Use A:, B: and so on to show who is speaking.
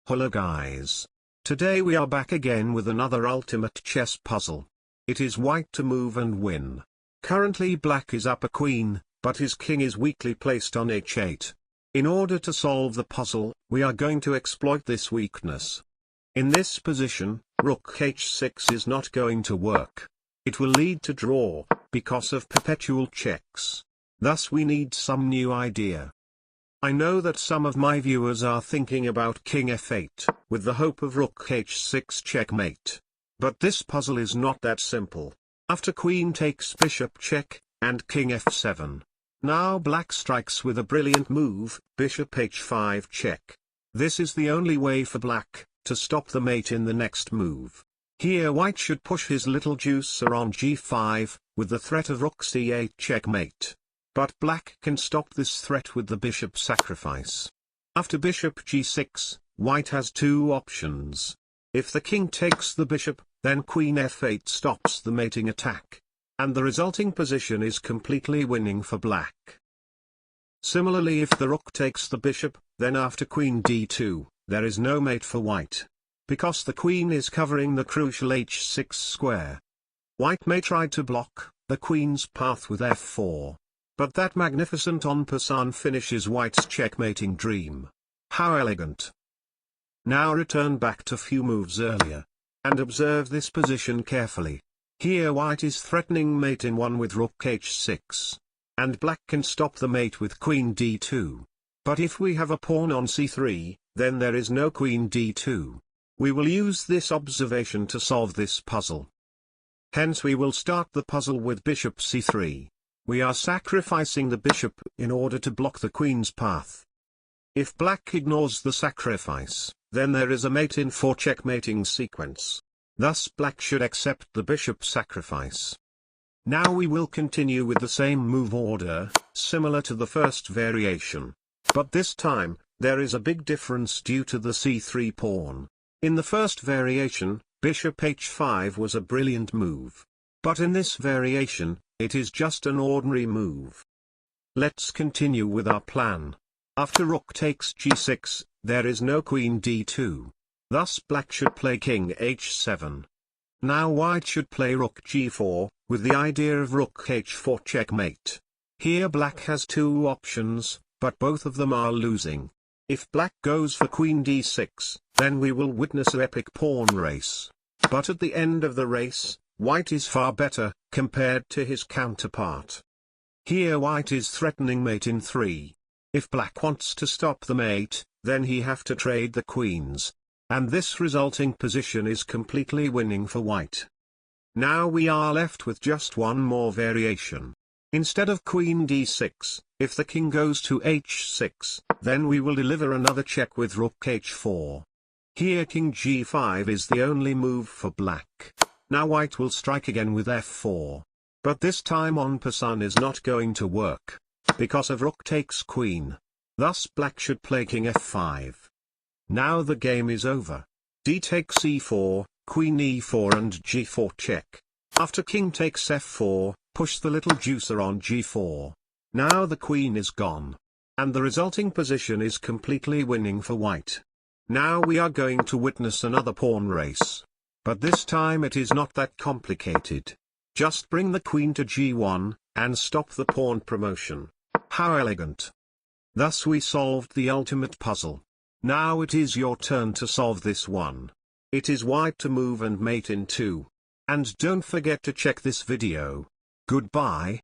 A: Hello guys. Today we are back again with another ultimate chess puzzle. It is white to move and win. Currently black is up a queen, but his king is weakly placed on h8. In order to solve the puzzle, we are going to exploit this weakness. In this position, rook h6 is not going to work. It will lead to draw, because of perpetual checks. Thus we need some new idea. I know that some of my viewers are thinking about king f8, with the hope of rook h6 checkmate. But this puzzle is not that simple. After queen takes bishop check, and king f7. Now black strikes with a brilliant move, bishop h5 check. This is the only way for black to stop the mate in the next move. Here white should push his little juicer on g5, with the threat of rook c8 checkmate. But black can stop this threat with the bishop sacrifice. After bishop g6, white has two options. If the king takes the bishop, then queen f8 stops the mating attack. And the resulting position is completely winning for black. Similarly, if the rook takes the bishop, then after queen d2, there is no mate for white. Because the queen is covering the crucial h6 square. White may try to block the queen's path with f4. But that magnificent en passant finishes white's checkmating dream. How elegant. Now return back to few moves earlier. And observe this position carefully. Here white is threatening mate in one with rook h6. And black can stop the mate with queen d2. But if we have a pawn on c3, then there is no queen d2. We will use this observation to solve this puzzle. Hence we will start the puzzle with bishop c3. We are sacrificing the bishop in order to block the queen's path. If black ignores the sacrifice, then there is a mate in 4 checkmating sequence. Thus black should accept the bishop sacrifice. Now we will continue with the same move order, similar to the first variation. But this time, there is a big difference due to the c3 pawn. In the first variation, bishop h5 was a brilliant move. But in this variation, it is just an ordinary move. Let's continue with our plan. After rook takes g6, there is no queen d2. Thus black should play king h7. Now white should play rook g4, with the idea of rook h4 checkmate. Here black has two options, but both of them are losing. If black goes for queen d6, then we will witness an epic pawn race. But at the end of the race, white is far better, compared to his counterpart. Here white is threatening mate in 3. If black wants to stop the mate, then he have to trade the queens. And this resulting position is completely winning for white. Now we are left with just one more variation. Instead of queen d6, if the king goes to h6, then we will deliver another check with rook h4. Here king g5 is the only move for black. Now white will strike again with f4. But this time en passant is not going to work. Because of rook takes queen. Thus black should play king f5. Now the game is over. D takes e4, queen e4 and g4 check. After king takes f4, push the little juicer on g4. Now the queen is gone. And the resulting position is completely winning for white. Now we are going to witness another pawn race. But this time it is not that complicated. Just bring the queen to g1, and stop the pawn promotion. How elegant. Thus we solved the ultimate puzzle. Now it is your turn to solve this one. It is white to move and mate in 2. And don't forget to check this video. Goodbye.